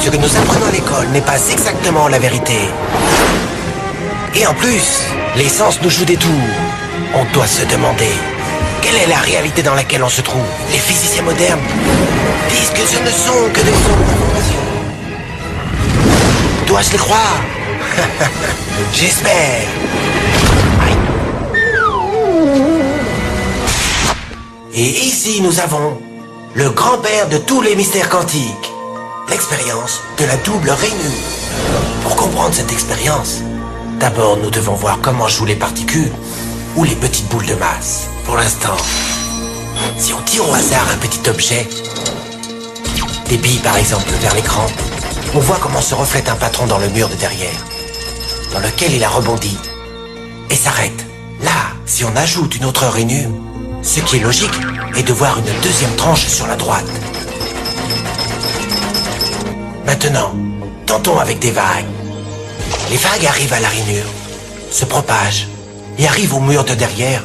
ce que nous apprenons à l'école n'est pas exactement la vérité. Et en plus, les sens nous jouent des tours. On doit se demander, quelle est la réalité dans laquelle on se trouve? Les physiciens modernes disent que ce ne sont que des informations. Dois-je les croire? J'espère. Et ici nous avons le grand-père de tous les mystères quantiques, l'expérience de la double rainure. Pour comprendre cette expérience, d'abord nous devons voir comment jouent les particules ou les petites boules de masse. Pour l'instant, si on tire au hasard un petit objet, des billes par exemple vers l'écran, on voit comment se reflète un patron dans le mur de derrière, dans lequel il a rebondi et s'arrête. Là, si on ajoute une autre rainure, ce qui est logique est de voir une deuxième tranche sur la droite. Maintenant, tentons avec des vagues. Les vagues arrivent à la rainure, se propagent et arrivent au mur de derrière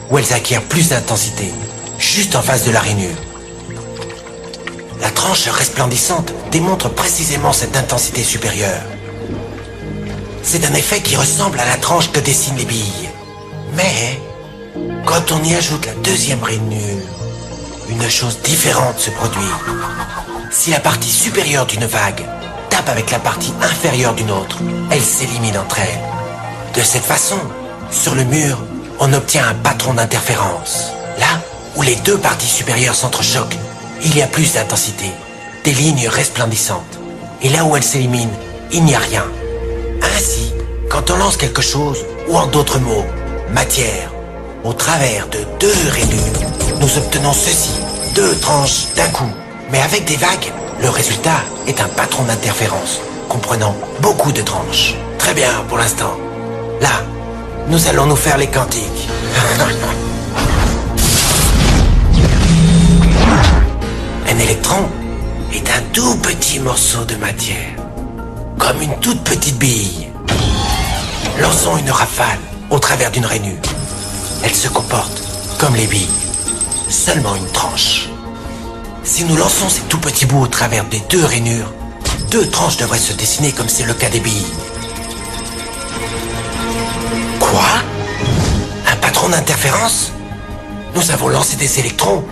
où elles acquièrent plus d'intensité, juste en face de la rainure. La tranche resplendissante démontre précisément cette intensité supérieure. C'est un effet qui ressemble à la tranche que dessinent les billes. Mais, quand on y ajoute la deuxième rainure, une chose différente se produit. Si la partie supérieure d'une vague tape avec la partie inférieure d'une autre, elles s'éliminent entre elles. De cette façon, sur le mur, on obtient un patron d'interférence. Là où les deux parties supérieures s'entrechoquent, il y a plus d'intensité, des lignes resplendissantes. Et là où elles s'éliminent, il n'y a rien. Ainsi, quand on lance quelque chose, ou en d'autres mots, matière, au travers de deux rainures, nous obtenons ceci, deux tranches d'un coup. Mais avec des vagues, le résultat est un patron d'interférence, comprenant beaucoup de tranches. Très bien pour l'instant. Là, nous allons nous faire les quantiques. Un électron est un tout petit morceau de matière, comme une toute petite bille. Lançons une rafale au travers d'une rainure. Elle se comporte comme les billes, seulement une tranche. Si nous lançons ces tout petits bouts au travers des deux rainures, deux tranches devraient se dessiner comme c'est le cas des billes. Quoi? Un patron d'interférence? Nous avons lancé des électrons,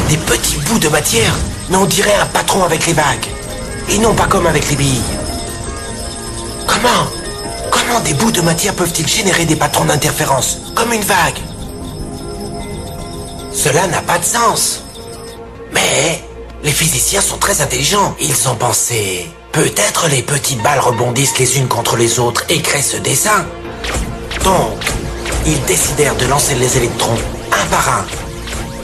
des petits bouts de matière, mais on dirait un patron avec les vagues, et non pas comme avec les billes. Comment des bouts de matière peuvent-ils générer des patrons d'interférence, comme une vague? Cela n'a pas de sens. Mais les physiciens sont très intelligents. Ils ont pensé, peut-être les petites balles rebondissent les unes contre les autres et créent ce dessin. Donc, ils décidèrent de lancer les électrons un par un.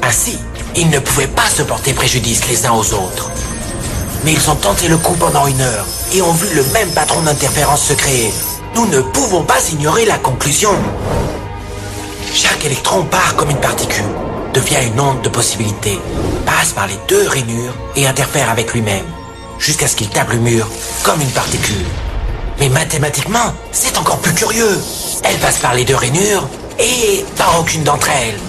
Ainsi, ils ne pouvaient pas se porter préjudice les uns aux autres. Mais ils ont tenté le coup pendant 1 heure et ont vu le même patron d'interférence se créer. Nous ne pouvons pas ignorer la conclusion. Chaque électron part comme une particule, devient une onde de possibilités, passe par les deux rainures et interfère avec lui-même, jusqu'à ce qu'il tape le mur comme une particule. Mais mathématiquement, c'est encore plus curieux. Elle passe par les deux rainures et par aucune d'entre elles.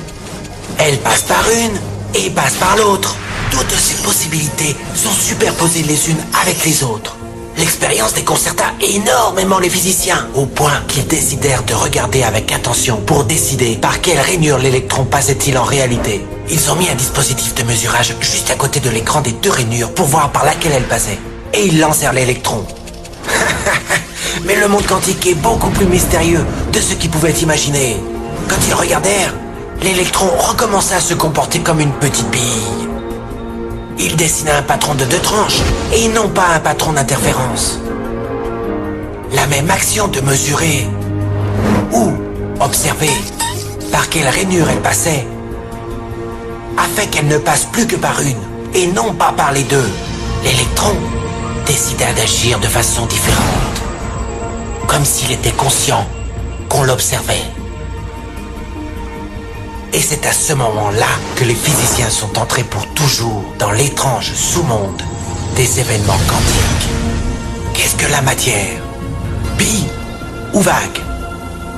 Elle passe par une et passe par l'autre. Toutes ces possibilités sont superposées les unes avec les autres. L'expérience déconcerta énormément les physiciens, au point qu'ils décidèrent de regarder avec attention pour décider par quelle rainure l'électron passait-il en réalité. Ils ont mis un dispositif de mesurage juste à côté de l'écran des deux rainures pour voir par laquelle elle passait. Et ils lancèrent l'électron. Mais le monde quantique est beaucoup plus mystérieux de ce qu'ils pouvaient imaginer. Quand ils regardèrent, l'électron recommença à se comporter comme une petite bille. Il dessina un patron de 2 tranches, et non pas un patron d'interférence. La même action de mesurer, ou observer, par quelle rainure elle passait, a fait qu'elle ne passe plus que par une, et non pas par les deux. L'électron décida d'agir de façon différente, comme s'il était conscient qu'on l'observait. Et c'est à ce moment-là que les physiciens sont entrés pour toujours dans l'étrange sous-monde des événements quantiques. Qu'est-ce que la matière? Bille ou vague?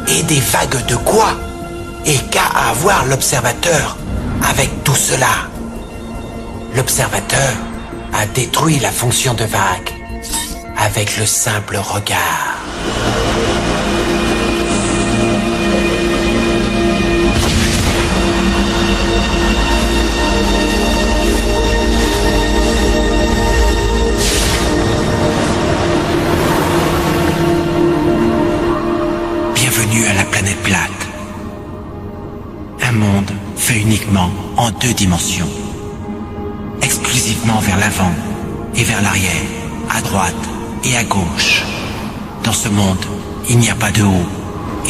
Et des vagues de quoi? Et qu'a à voir l'observateur avec tout cela? L'observateur a détruit la fonction de vague. avec le simple regard. Bienvenue à la planète plate. Un monde fait uniquement en 2 dimensions. Exclusivement vers l'avant et vers l'arrière, à droite et à gauche. Dans ce monde, il n'y a pas de haut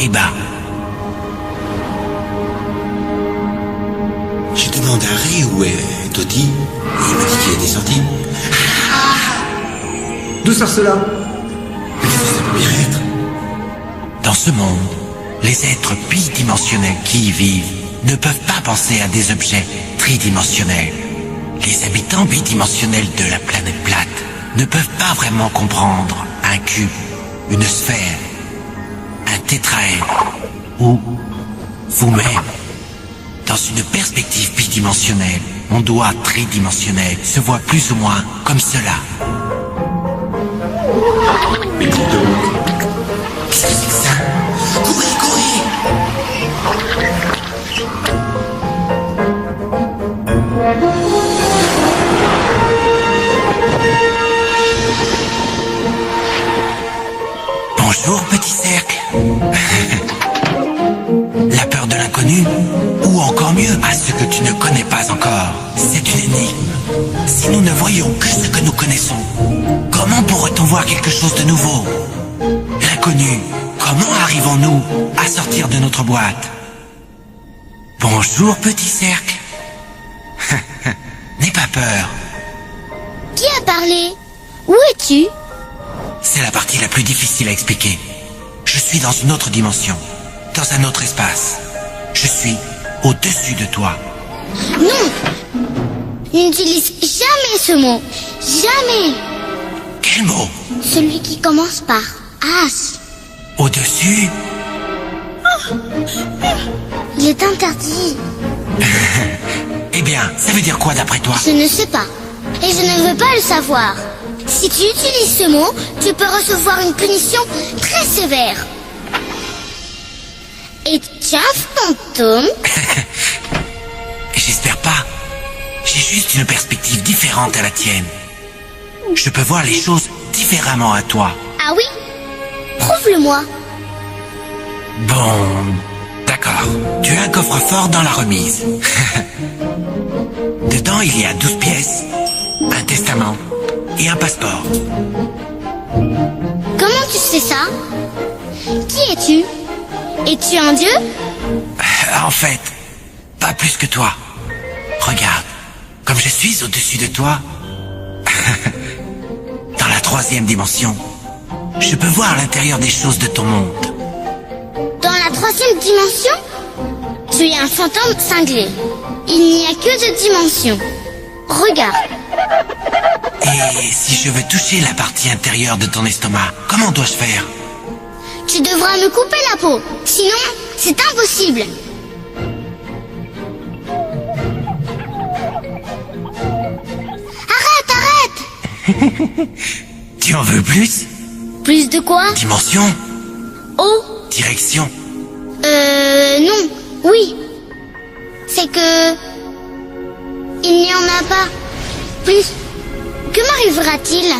et bas. Je demande à Harry où est Toti, et il me dit qu'il est descendu. D'où sort cela? Mais ça peut bien être. Dans ce monde, les êtres bidimensionnels qui y vivent ne peuvent pas penser à des objets tridimensionnels. Les habitants bidimensionnels de la planète plate ne peuvent pas vraiment comprendre un cube, une sphère, un tétraèdre ou vous-même. Dans une perspective bidimensionnelle, mon doigt tridimensionnel se voit plus ou moins comme cela. Mais dites donc, qu'est-ce que c'est que ça? Courez, courez! Bonjour, petit cercle. La peur de l'inconnu, ou encore mieux, à ce que tu ne connais pas encore, c'est une énigme. Si nous ne voyons que ce que nous connaissons, comment pourrait-on voir quelque chose de nouveau? L'inconnu, comment arrivons-nous à sortir de notre boîte? Bonjour, petit cercle. N'aie pas peur. Qui a parlé? Où es-tu? C'est la partie la plus difficile à expliquer. Je suis dans une autre dimension, dans un autre espace. Je suis au-dessus de toi. Non! N'utilise jamais ce mot. Jamais! Quel mot? Celui qui commence par H. Au-dessus? Il est interdit. Eh bien, ça veut dire quoi d'après toi? Je ne sais pas. Et je ne veux pas le savoir. Si tu utilises ce mot, tu peux recevoir une punition très sévère. Et tu as un fantôme? J'espère pas. J'ai juste une perspective différente à la tienne. Je peux voir les choses différemment à toi. Ah oui? Prouve-le-moi. Bon, d'accord. Tu as un coffre-fort dans la remise. Dedans, il y a 12 pièces, un testament et un passeport. Comment tu sais ça? Qui es-tu? Es-tu un dieu? En fait, pas plus que toi. Regarde, comme je suis au-dessus de toi, dans la 3e dimension, je peux voir l'intérieur des choses de ton monde. Dans la 3e dimension? Tu es un fantôme cinglé. Il n'y a que 2 dimensions. Regarde. Et si je veux toucher la partie intérieure de ton estomac, comment dois-je faire? Tu devras me couper la peau. Sinon, c'est impossible. Arrête! Tu en veux plus? Plus de quoi? Dimension? Oh? Direction? Non. Oui. C'est que... il n'y en a pas. Plus. Que m'arrivera-t-il?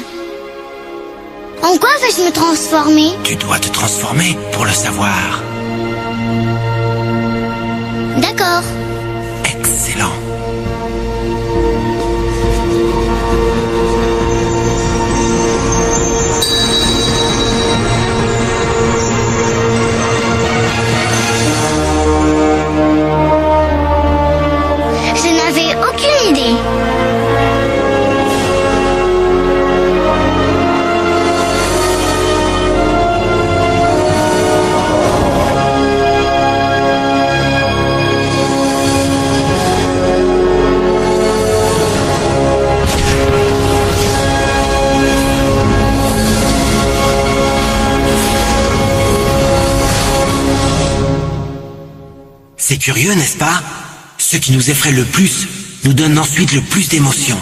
En quoi vais-je me transformer? Tu dois te transformer pour le savoir. D'accord. Excellent. Je n'avais aucune idée. C'est curieux, n'est-ce pas? Ce qui nous effraie le plus nous donne ensuite le plus d'émotions.